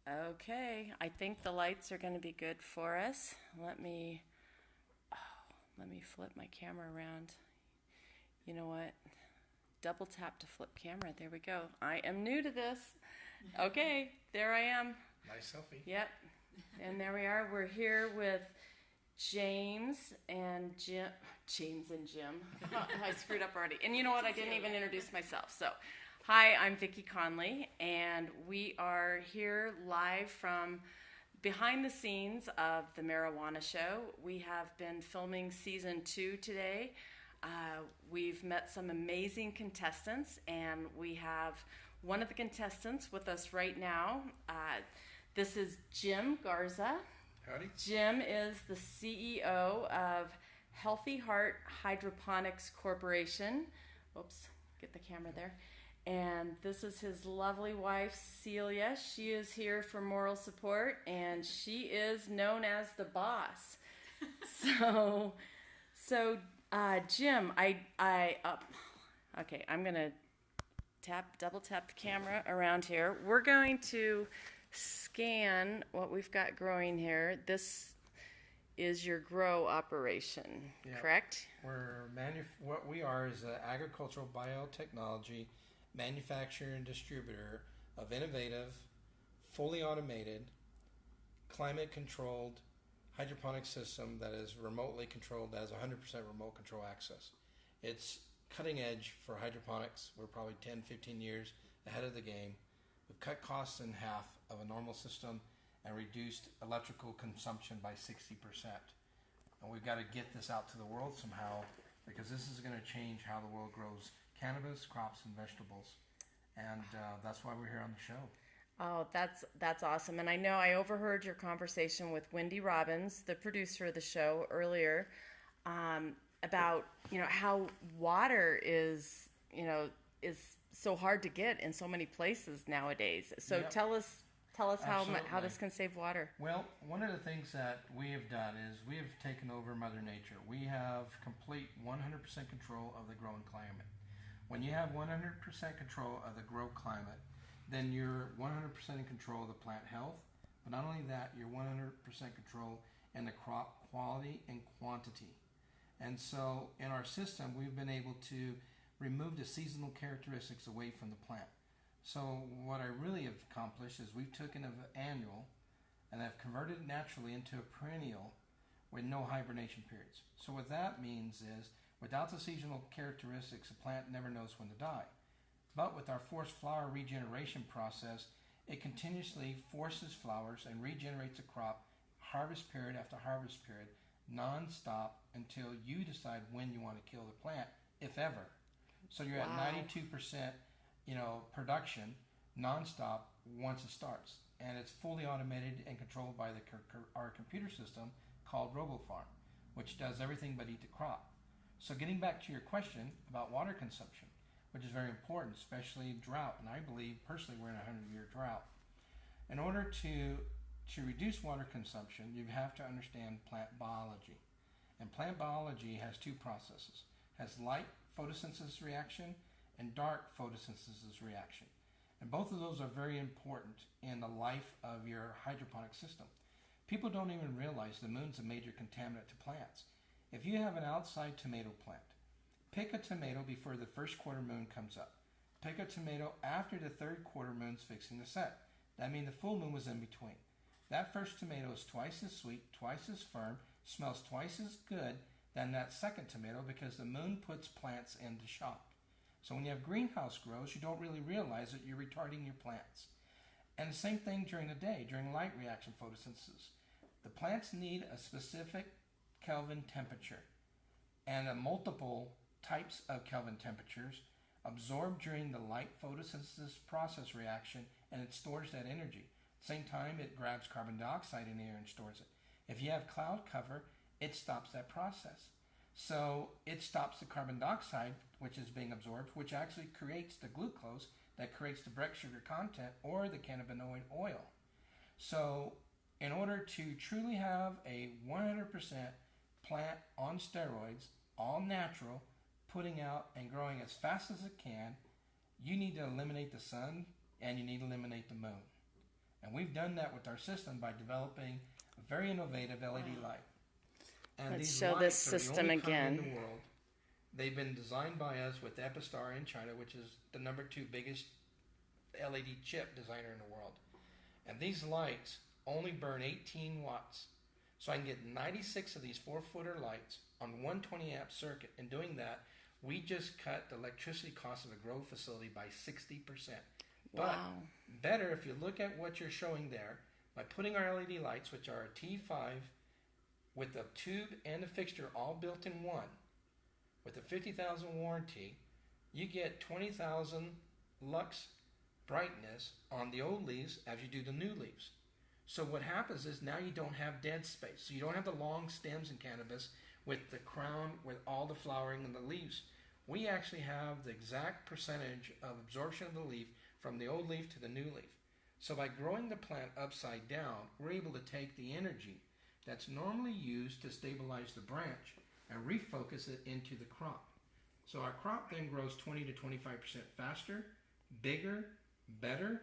Okay, I think the lights are going to be good for us. Let me flip my camera around. You know what? Double tap to flip camera. There we go. I am new to this. Okay, there I am. Nice selfie. Yep. And there we are. We're here with James and Jim. James and Jim. I screwed up already. And you know what? I didn't even introduce myself. So, hi, I'm VickiConley, and we are here live from behind the scenes of the Marijuana Show. We have been filming season 2 today. We've met some amazing contestants, and we have one of the contestants with us right now. This is Jim Garza. Howdy. Jim is the CEO of Healthy Heart Hydroponics Corporation. Oops, get the camera there. And this is his lovely wife, Celia. She is here for moral support, and she is known as the boss. Jim, okay, I'm gonna double tap the camera around here. We're going to scan what we've got growing here. This is your grow operation, correct? What we are is an agricultural biotechnology manufacturer and distributor of innovative, fully automated, climate-controlled hydroponic system that is remotely controlled, that has 100% remote control access. It's cutting edge for hydroponics. We're probably 10, 15 years ahead of the game. We've cut costs in half of a normal system and reduced electrical consumption by 60%. And we've got to get this out to the world somehow, because this is going to change how the world grows cannabis, crops, and vegetables. And that's why we're here on the show. Oh, that's awesome. And I know I overheard your conversation with Wendy Robbins, the producer of the show, earlier, about how water is so hard to get in so many places nowadays. So Yep. tell us how Absolutely. this can save water. Well, one of the things that we have done is we have taken over Mother Nature. We have complete 100% control of the growing climate. When you have 100% control of the grow climate, then you're 100% in control of the plant health. But not only that, you're 100% control in the crop quality and quantity. And so in our system, we've been able to remove the seasonal characteristics away from the plant. So what I really have accomplished is we've taken an annual and have converted it naturally into a perennial with no hibernation periods. So what that means is, without the seasonal characteristics, the plant never knows when to die. But with our forced flower regeneration process, it continuously forces flowers and regenerates a crop harvest period after harvest period, non-stop, until you decide when you want to kill the plant, if ever. So you're at 92%, production non-stop once it starts. And it's fully automated and controlled by our computer system called RoboFarm, which does everything but eat the crop. So getting back to your question about water consumption, which is very important, especially drought, and I believe personally we're in a 100-year drought. In order to reduce water consumption, you have to understand plant biology. And plant biology has two processes. It has light photosynthesis reaction and dark photosynthesis reaction. And both of those are very important in the life of your hydroponic system. People don't even realize the moon's a major contaminant to plants. If you have an outside tomato plant, pick a tomato before the first quarter moon comes up. Pick a tomato after the third quarter moon's fixing to set. That means the full moon was in between. That first tomato is twice as sweet, twice as firm, smells twice as good than that second tomato, because the moon puts plants into shock. So when you have greenhouse grows, you don't really realize that you're retarding your plants. And the same thing during the day, during light reaction photosynthesis. The plants need a specific Kelvin temperature and a multiple types of Kelvin temperatures absorbed during the light photosynthesis process reaction, and it stores that energy. At the same time, it grabs carbon dioxide in the air and stores it. If you have cloud cover, it stops that process. So it stops the carbon dioxide, which is being absorbed, which actually creates the glucose that creates the break sugar content or the cannabinoid oil. So in order to truly have a 100% plant on steroids, all natural, putting out and growing as fast as it can, you need to eliminate the sun and you need to eliminate the moon. And we've done that with our system by developing a very innovative LED light. And Let's these show this lights are system the only kind again. in the world. They've been designed by us with Epistar in China, which is the #2 biggest LED chip designer in the world. And these lights only burn 18 watts. So I can get 96 of these 4-footer lights on 120 amp circuit. In doing that, we just cut the electricity cost of a grow facility by 60%. But better, if you look at what you're showing there, by putting our LED lights, which are a T5 with a tube and a fixture all built in one, with a 50,000 warranty, you get 20,000 lux brightness on the old leaves as you do the new leaves. So what happens is now you don't have dead space. So you don't have the long stems in cannabis with the crown with all the flowering and the leaves. We actually have the exact percentage of absorption of the leaf from the old leaf to the new leaf. So by growing the plant upside down, we're able to take the energy that's normally used to stabilize the branch and refocus it into the crop. So our crop then grows 20 to 25% faster, bigger, better,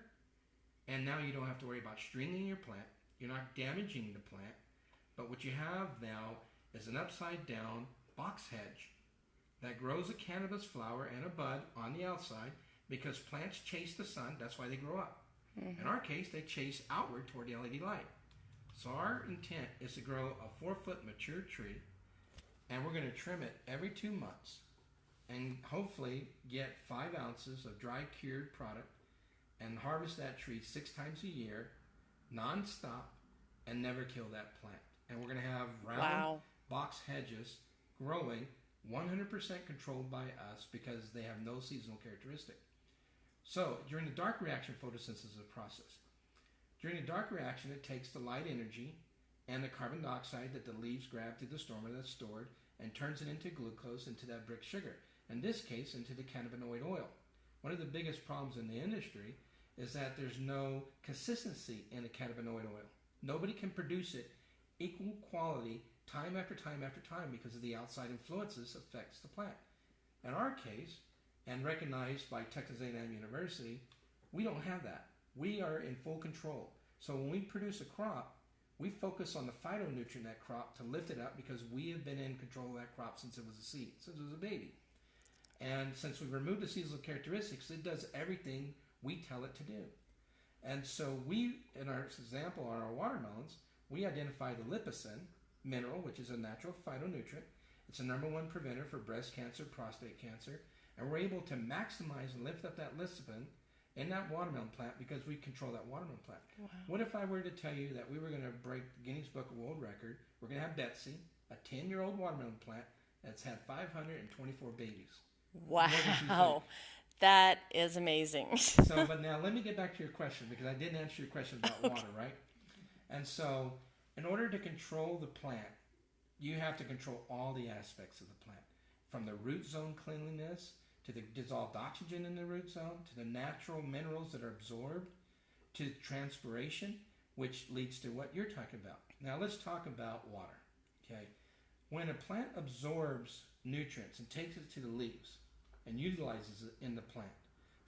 and now you don't have to worry about stringing your plant. You're not damaging the plant, but what you have now is an upside down box hedge that grows a cannabis flower and a bud on the outside because plants chase the sun. That's why they grow up. In our case, they chase outward toward the LED light. So our intent is to grow a 4-foot mature tree, and we're going to trim it every 2 months and hopefully get 5 ounces of dry cured product and harvest that tree 6 times a year, non-stop, and never kill that plant. And we're going to have round box hedges growing 100% controlled by us because they have no seasonal characteristic. So during the dark reaction, photosynthesis is a process. During the dark reaction, it takes the light energy and the carbon dioxide that the leaves grab through the storm that's stored and turns it into glucose, into that brick sugar. In this case, into the cannabinoid oil. One of the biggest problems in the industry is that there's no consistency in the cannabinoid oil. Nobody can produce it equal quality time after time after time because of the outside influences affects the plant. In our case, and recognized by Texas A&M University, we don't have that. We are in full control. So when we produce a crop, we focus on the phytonutrient in that crop to lift it up because we have been in control of that crop since it was a seed, since it was a baby. And since we've removed the seasonal characteristics, it does everything we tell it to do. And so we, in our example on our watermelons, we identify the lipocin mineral, which is a natural phytonutrient. It's the #1 preventer for breast cancer, prostate cancer, and we're able to maximize and lift up that lipocin in that watermelon plant because we control that watermelon plant. Wow. What if I were to tell you that we were going to break the Guinness Book of World Record? We're going to have Betsy, a 10-year-old watermelon plant that's had 524 babies. Wow. That is amazing. So, but now let me get back to your question because I didn't answer your question about water, right? And so, in order to control the plant, you have to control all the aspects of the plant, from the root zone cleanliness to the dissolved oxygen in the root zone to the natural minerals that are absorbed to transpiration, which leads to what you're talking about. Now, let's talk about water. Okay, when a plant absorbs nutrients and takes it to the leaves and utilizes it in the plant,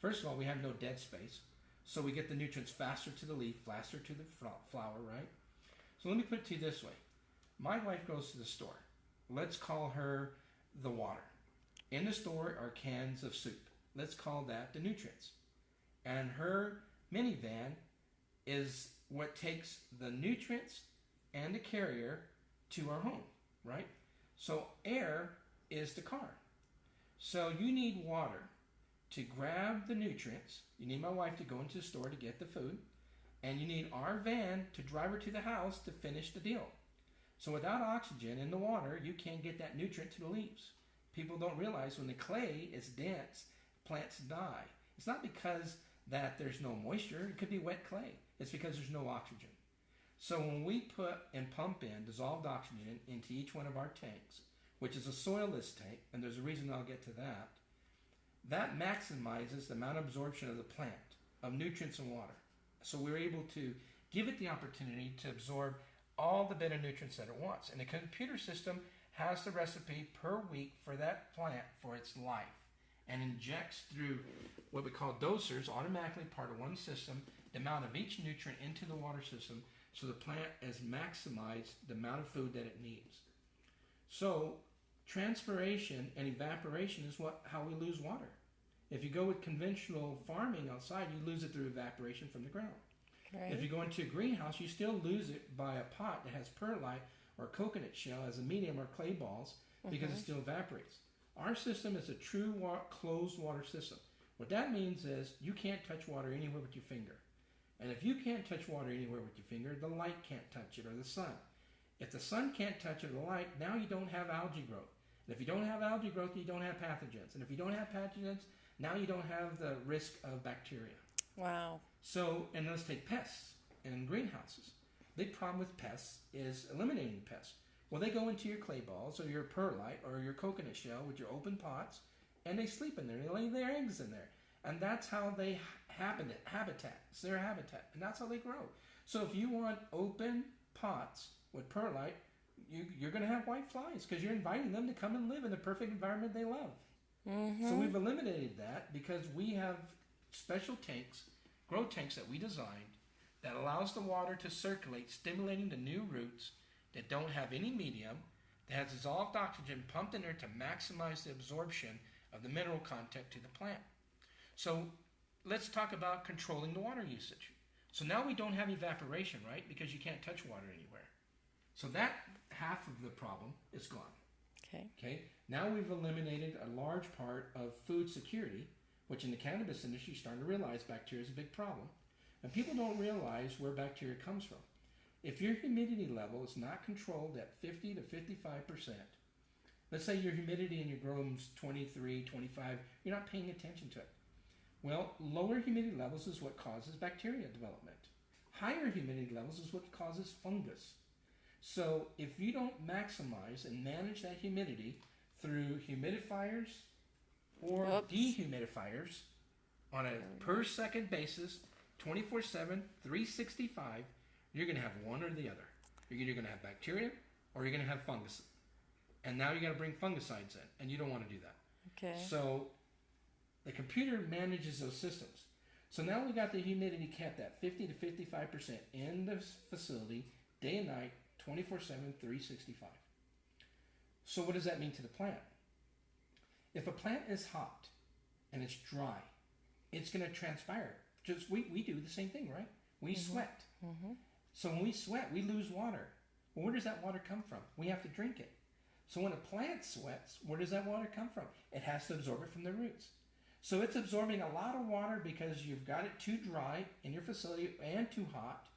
first of all, we have no dead space, so we get the nutrients faster to the leaf, faster to the flower, right? So let me put it to you this way. My wife goes to the store. Let's call her the water. In the store are cans of soup. Let's call that the nutrients. And her minivan is what takes the nutrients and the carrier to our home, right? So air is the car. So you need water to grab the nutrients. You need my wife to go into the store to get the food. And you need our van to drive her to the house to finish the deal. So without oxygen in the water, you can't get that nutrient to the leaves. People don't realize when the clay is dense, plants die. It's not because that there's no moisture. It could be wet clay. It's because there's no oxygen. So when we put and pump in dissolved oxygen into each one of our tanks, which is a soilless tank, and there's a reason I'll get to that, that maximizes the amount of absorption of the plant, of nutrients and water. So we're able to give it the opportunity to absorb all the better nutrients that it wants. And the computer system has the recipe per week for that plant for its life and injects through what we call dosers, automatically part of one system, the amount of each nutrient into the water system so the plant has maximized the amount of food that it needs. So transpiration and evaporation is how we lose water. If you go with conventional farming outside, you lose it through evaporation from the ground. Right. If you go into a greenhouse, you still lose it by a pot that has perlite or coconut shell as a medium or clay balls because it still evaporates. Our system is a true closed water system. What that means is you can't touch water anywhere with your finger. And if you can't touch water anywhere with your finger, the light can't touch it or the sun. If the sun can't touch it or the light, now you don't have algae growth. And if you don't have algae growth, you don't have pathogens. And if you don't have pathogens, now you don't have the risk of bacteria. Wow. So, and let's take pests in greenhouses. Big problem with pests is eliminating pests. Well, they go into your clay balls or your perlite or your coconut shell with your open pots, and they sleep in there. They lay their eggs in there. And that's how they habitat. It's their habitat. And that's how they grow. So if you want open pots with perlite, you're going to have white flies because you're inviting them to come and live in the perfect environment they love. So we've eliminated that because we have special tanks, grow tanks that we designed that allows the water to circulate, stimulating the new roots that don't have any medium, that has dissolved oxygen pumped in there to maximize the absorption of the mineral content to the plant. So let's talk about controlling the water usage. So now we don't have evaporation, right? Because you can't touch water anywhere. So that half of the problem is gone. Okay. Now we've eliminated a large part of food security, which in the cannabis industry, you're starting to realize bacteria is a big problem. And people don't realize where bacteria comes from. If your humidity level is not controlled at 50 to 55%, let's say your humidity in your grow room's 23, 25, you're not paying attention to it. Well, lower humidity levels is what causes bacteria development. Higher humidity levels is what causes fungus. So if you don't maximize and manage that humidity through humidifiers or dehumidifiers on a per second basis, 24/7, 365, you're going to have one or the other. You're either going to have bacteria or you're going to have fungus. And now you got to bring fungicides in, and you don't want to do that. Okay. So the computer manages those systems. So now we got the humidity kept at 50 to 55% in the facility, day and night, 24/7, 365. So what does that mean to the plant? If a plant is hot and it's dry, it's going to transpire. Just we do the same thing, right? We sweat. So when we sweat, we lose water. Well, where does that water come from? We have to drink it. So when a plant sweats, where does that water come from? It has to absorb it from the roots. So it's absorbing a lot of water because you've got it too dry in your facility and too hot.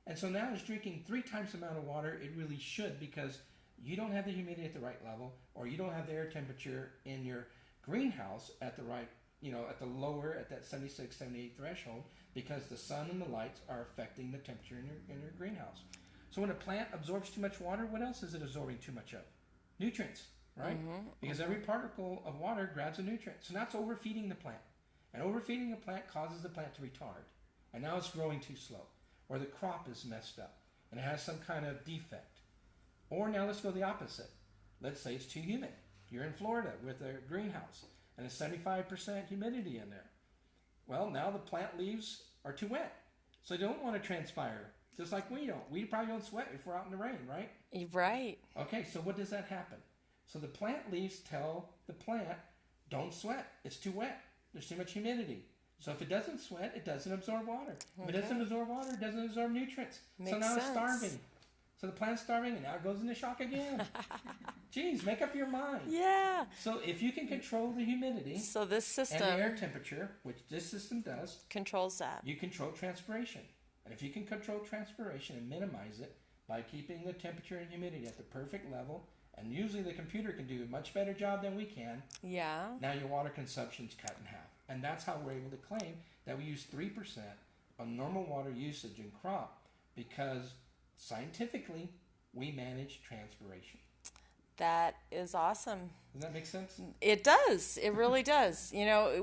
And so now it's drinking 3 times the amount of water it really should because you don't have the humidity at the right level or you don't have the air temperature in your greenhouse at the right, at the lower, at that 76, 78 threshold because the sun and the lights are affecting the temperature in your greenhouse. So when a plant absorbs too much water, what else is it absorbing too much of? Nutrients, right? Because every particle of water grabs a nutrient. So now it's overfeeding the plant. And overfeeding the plant causes the plant to retard. And now it's growing too slow. Or the crop is messed up and it has some kind of defect. Or now let's go the opposite. Let's say it's too humid. You're in Florida with a greenhouse and it's 75% humidity in there. Well, now the plant leaves are too wet. So they don't want to transpire, just like we don't. We probably don't sweat if we're out in the rain, right? Right. Okay, so what does that happen? So the plant leaves tell the plant, don't sweat. It's too wet. There's too much humidity. So if it doesn't sweat, it doesn't absorb water. If it doesn't absorb water, it doesn't absorb nutrients. So now it's starving. So the plant's starving and now it goes into shock again. Geez, make up your mind. Yeah. So if you can control the humidity so this system and the air temperature, which this system does, controls that. You control transpiration. And if you can control transpiration and minimize it by keeping the temperature and humidity at the perfect level, and usually the computer can do a much better job than we can, now your water consumption's cut in half. And that's how we're able to claim that we use 3% on normal water usage in crop because scientifically we manage transpiration. That is awesome. Does that make sense? It does. It really does.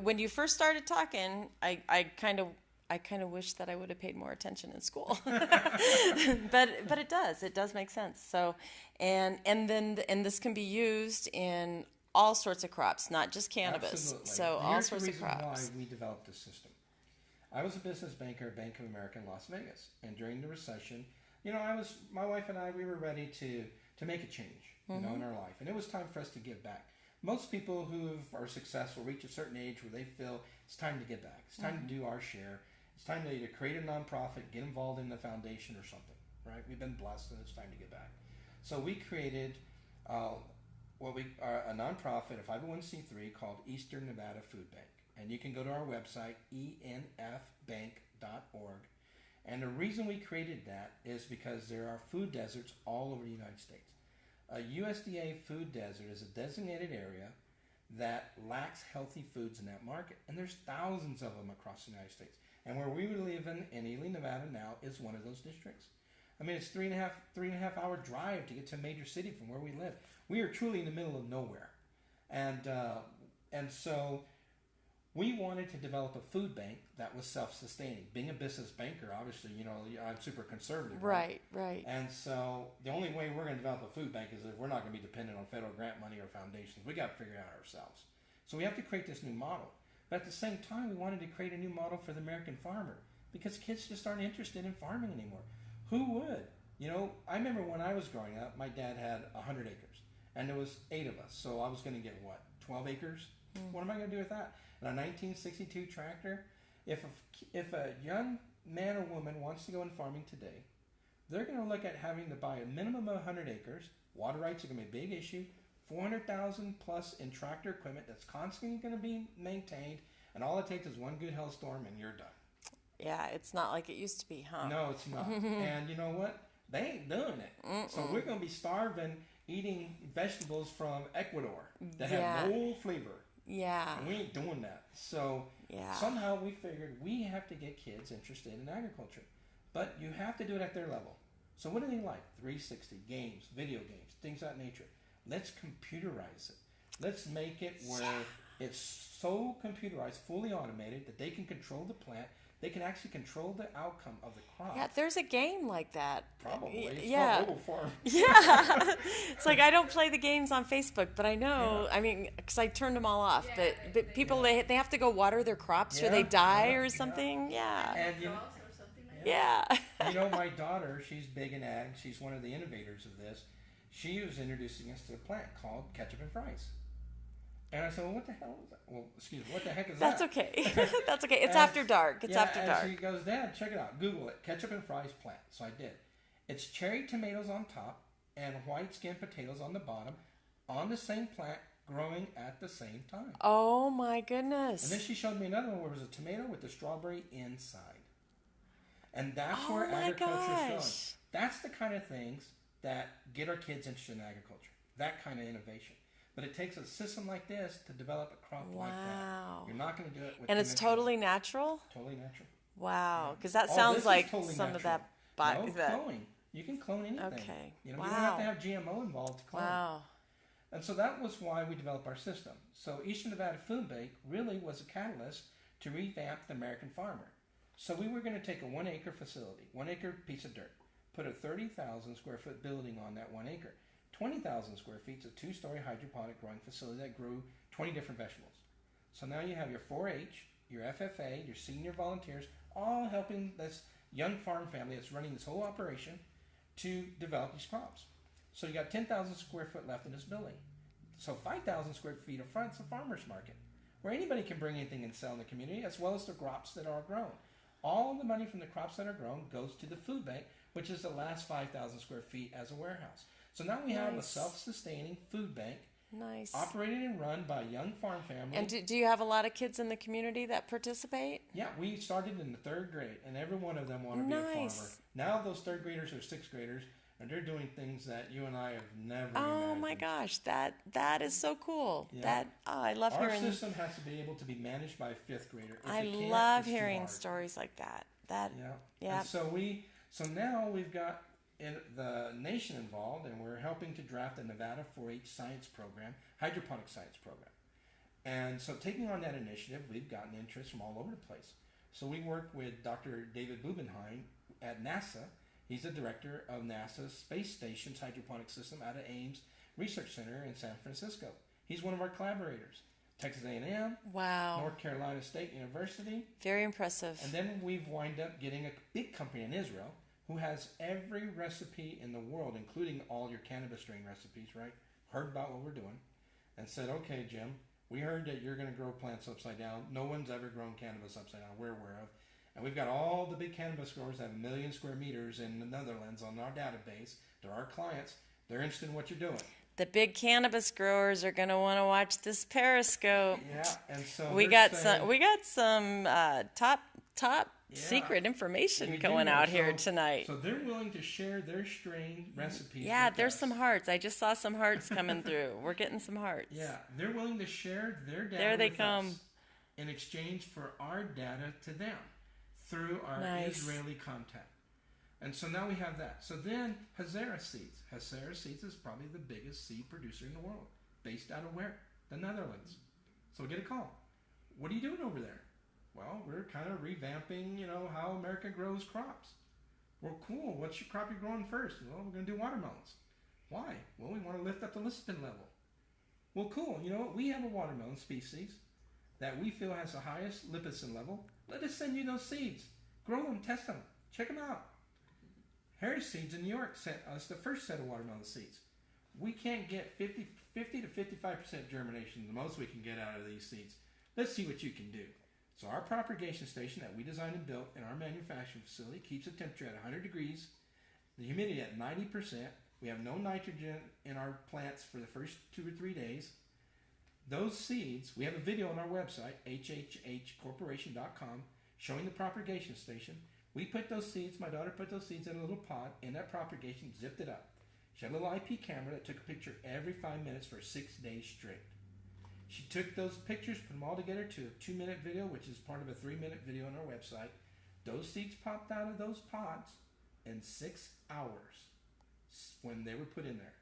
When you first started talking, I kind of wish that I would have paid more attention in school, but it does. It does make sense. So, and this can be used in all sorts of crops, not just cannabis. Absolutely. So all sorts of crops. Here's the reason why we developed this system. I was a business banker at Bank of America in Las Vegas, and during the recession, my wife and I, we were ready to make a change, in our life, and it was time for us to give back. Most people who are successful reach a certain age where they feel it's time to give back. It's time to do our share. It's time to either create a nonprofit, get involved in the foundation or something, right? We've been blessed, and it's time to give back. So we created a nonprofit, a 501c3 called Eastern Nevada Food Bank. And you can go to our website, enfbank.org. And the reason we created that is because there are food deserts all over the United States. A USDA food desert is a designated area that lacks healthy foods in that market. And there's thousands of them across the United States. And where we live in Ely, Nevada now is one of those districts. I mean, it's three and a half hour drive to get to a major city from where we live. We are truly in the middle of nowhere. And so we wanted to develop a food bank that was self-sustaining. Being a business banker, obviously, I'm super conservative. Right. And so the only way we're going to develop a food bank is if we're not going to be dependent on federal grant money or foundations. We got to figure it out ourselves. So we have to create this new model. But at the same time, we wanted to create a new model for the American farmer because kids just aren't interested in farming anymore. Who would? I remember when I was growing up, my dad had 100 acres, and there was 8 of us. So I was going to get, 12 acres? What am I going to do with that? And a 1962 tractor? If a young man or woman wants to go in farming today, they're going to look at having to buy a minimum of 100 acres. Water rights are going to be a big issue. $400,000 plus in tractor equipment that's constantly going to be maintained, and all it takes is one good hailstorm and you're done. Yeah, it's not like it used to be, huh? No, it's not. And you know what? They ain't doing it. So we're going to be starving eating vegetables from Ecuador that have no flavor. Yeah. And we ain't doing that. So somehow we figured we have to get kids interested in agriculture. But you have to do it at their level. So what do they like? 360, games, video games, things of that nature. Let's computerize it. Let's make it where it's so computerized, fully automated, that they can control the plant. They can actually control the outcome of the crop. Yeah, there's a game like that. Probably. It's yeah. called Mobile Farm. Yeah. It's like I don't play the games on Facebook, but I know, I mean, because I turned them all off. But people, they have to go water their crops or they die or something. Yeah. And my daughter, she's big in ag. She's one of the innovators of this. She was introducing us to a plant called ketchup and fries. And I said, well, what the hell is that? Well, excuse me, what the heck is That's that? Okay. That's okay. It's after dark. It's after dark. And she goes, Dad, check it out. Google it. Ketchup and fries plant. So I did. It's cherry tomatoes on top and white skin potatoes on the bottom on the same plant growing at the same time. Oh, my goodness. And then she showed me another one where it was a tomato with the strawberry inside. And that's where agriculture is going. That's the kind of things that get our kids interested in agriculture. That kind of innovation. But it takes a system like this to develop a crop like that. You're not going to do it with And it's totally natural? Totally natural. Wow. Because that sounds like totally some natural. of that... No, cloning. You can clone anything. Okay. You don't have to have GMO involved to clone. Wow. And so that was why we developed our system. So Eastern Nevada Food Bank really was a catalyst to revamp the American farmer. So we were going to take a 1 acre facility, 1 acre piece of dirt, put a 30,000 square foot building on that 1 acre. 20,000 square feet is a 2-story hydroponic growing facility that grew 20 different vegetables. So now you have your 4-H, your FFA, your senior volunteers, all helping this young farm family that's running this whole operation to develop these crops. So you got 10,000 square foot left in this building. So 5,000 square feet up front is a farmer's market where anybody can bring anything and sell in the community, as well as the crops that are grown. All the money from the crops that are grown goes to the food bank, which is the last 5,000 square feet as a warehouse. So now we have a self-sustaining food bank, operated and run by a young farm family. And do you have a lot of kids in the community that participate? Yeah, we started in the 3rd grade, and every one of them want to be a farmer. Now those 3rd graders are 6th graders, and they're doing things that you and I have never imagined. Oh my gosh, that is so cool. Yeah. I love Our hearing. Our system has to be able to be managed by a 5th grader. If I love hearing stories like that. Yeah. And so now we've got the nation involved, and we're helping to draft the Nevada 4-H science program, hydroponic science program. And so taking on that initiative, we've gotten interest from all over the place. So we work with Dr. David Bubenheim at NASA. He's the director of NASA's Space Station's hydroponic system out of Ames Research Center in San Francisco. He's one of our collaborators. Texas A&M, Wow. North Carolina State University. Very impressive. And then we've wind up getting a big company in Israel who has every recipe in the world, including all your cannabis strain recipes, right? Heard about what we're doing and said, okay, Jim, we heard that you're going to grow plants upside down. No one's ever grown cannabis upside down we're aware of. And we've got all the big cannabis growers that have 1 million square meters in the Netherlands on our database. They're our clients. They're interested in what you're doing. The big cannabis growers are going to want to watch this Periscope. Yeah, and so we got some top secret information going out here tonight. So they're willing to share their strain recipes. Yeah, with there's us. some hearts. I just saw some hearts coming through. We're getting some hearts. Yeah, they're willing to share their data there they with come. us in exchange for our data to them through our Nice. Israeli contact. And so now we have that. So then Hazara Seeds. Hazara Seeds is probably the biggest seed producer in the world, based out of where? The Netherlands. So we get a call. What are you doing over there? Well, we're kind of revamping, how America grows crops. Well, cool. What's your crop you're growing first? Well, we're going to do watermelons. Why? Well, we want to lift up the licensing level. Well, cool. You know what? We have a watermelon species that we feel has the highest lipicin level. Let us send you those seeds. Grow them, test them, check them out. Harris Seeds in New York sent us the first set of watermelon seeds. We can't get 50 to 55% germination, the most we can get out of these seeds. Let's see what you can do. So our propagation station that we designed and built in our manufacturing facility keeps the temperature at 100 degrees, the humidity at 90%. We have no nitrogen in our plants for the first 2 or 3 days. Those seeds, we have a video on our website, hhhcorporation.com, showing the propagation station. We put those seeds, my daughter put those seeds in a little pot, in that propagation, zipped it up. She had a little IP camera that took a picture every 5 minutes for 6 days straight. She took those pictures, put them all together to a 2-minute video, which is part of a 3-minute video on our website. Those seeds popped out of those pods in 6 hours when they were put in there.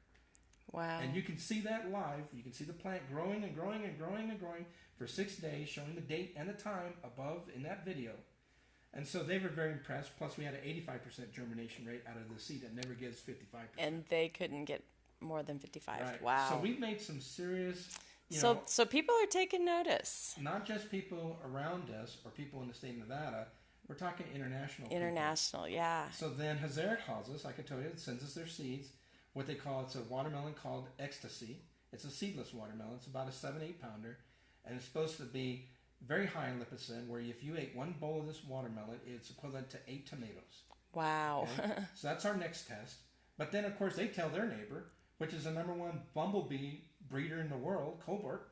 Wow. And you can see that live. You can see the plant growing and growing and growing and growing for 6 days, showing the date and the time above in that video. And so they were very impressed. Plus, we had an 85% germination rate out of the seed that never gives 55%. And they couldn't get more than 55. Right. Wow. So we've made some serious, So people are taking notice. not just people around us or people in the state of Nevada. We're talking international people. International, yeah. So then Hazara calls us, like I told you, it sends us their seeds. What they call, it's a watermelon called Ecstasy. It's a seedless watermelon. It's about a 7-8 pounder. And it's supposed to be very high in lipicin, where if you ate 1 bowl of this watermelon, it's equivalent to 8 tomatoes. Wow. Okay? So that's our next test. But then, of course, they tell their neighbor, which is the #1 bumblebee breeder in the world, Colbert,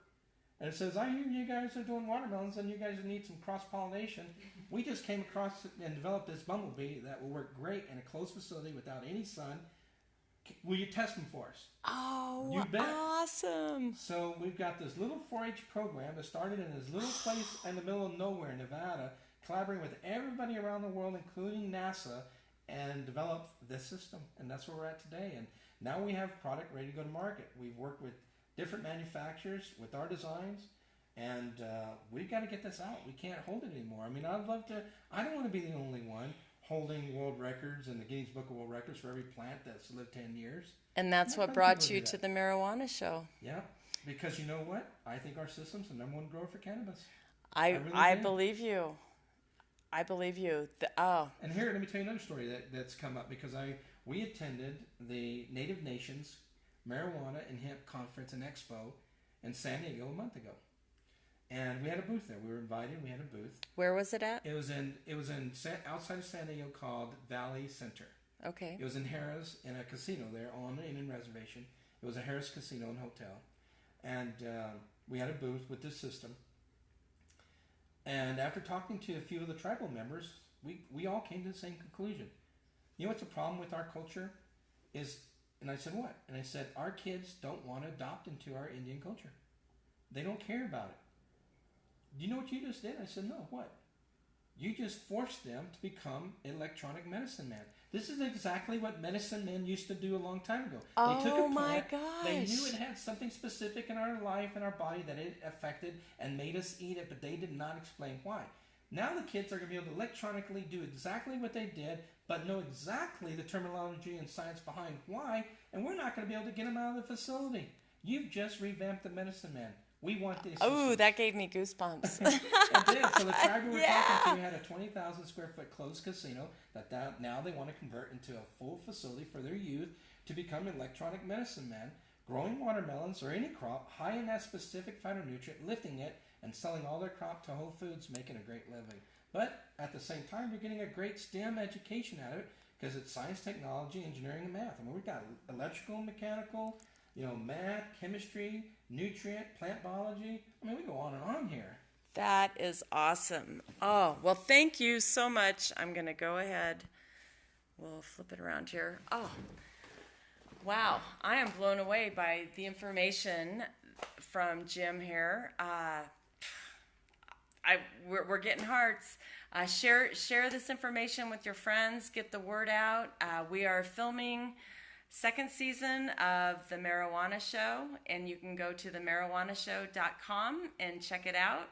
and it says, I hear you guys are doing watermelons and you guys need some cross-pollination. We just came across and developed this bumblebee that will work great in a closed facility without any sun. Will you test them for us? Oh, You bet. awesome. So we've got this little 4-H program that started in this little place in the middle of nowhere, Nevada, collaborating with everybody around the world, including NASA, and developed this system. And that's where we're at today. And now we have product ready to go to market. We've worked with different manufacturers with our designs, and we've got to get this out. We can't hold it anymore. I mean, I don't want to be the only one holding world records in the Guinness Book of World Records for every plant that's lived 10 years. And that's what brought you to the Marijuana Show. Yeah, because you know what? I think our system's the #1 grower for cannabis. I really do. believe you. I believe you. And here, let me tell you another story that's come up, because we attended the Native Nations Marijuana and Hemp Conference and Expo in San Diego a month ago. And we had a booth there. We were invited. We had a booth. Where was it at? It was outside of San Diego, called Valley Center. Okay. It was in Harrah's, in a casino there on the Indian Reservation. It was a Harrah's Casino and Hotel. And we had a booth with this system. And after talking to a few of the tribal members, we all came to the same conclusion. You know what's the problem with our culture is, and I said, what? And I said, our kids don't want to adopt into our Indian culture. They don't care about it. Do you know what you just did? I said, no, what? You just forced them to become electronic medicine man. This is exactly what medicine men used to do a long time ago. They took a plant, my gosh. they knew it had something specific in our life and our body that it affected and made us eat it, but they did not explain why. Now the kids are going to be able to electronically do exactly what they did, but know exactly the terminology and science behind why, and we're not going to be able to get them out of the facility. You've just revamped the medicine man. We want these. Oh, that gave me goosebumps. It did. So the tribe we were talking to had a 20,000 square foot closed casino that now they want to convert into a full facility for their youth to become electronic medicine men, growing watermelons or any crop high in that specific phytonutrient, lifting it and selling all their crop to Whole Foods, making a great living. But at the same time, you're getting a great STEM education out of it because it's science, technology, engineering, and math. I mean, we've got electrical, mechanical, math, chemistry, nutrient, plant biology. I mean, we go on and on here. That is awesome. Oh, well, thank you so much. I'm going to go ahead. We'll flip it around here. Oh, wow. I am blown away by the information from Jim here. We're getting hearts. Share this information with your friends. Get the word out. We are filming second season of the Marijuana Show, and you can go to themarijuanashow.com and check it out.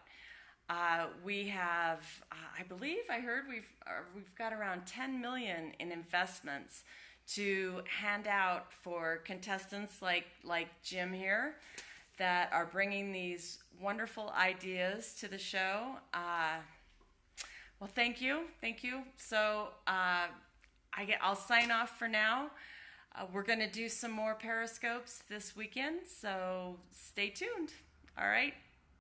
We have, I believe I heard we've got around 10 million in investments to hand out for contestants like Jim here that are bringing these wonderful ideas to the show. Well, thank you. So I'll sign off for now. We're going to do some more Periscopes this weekend, so stay tuned. All right.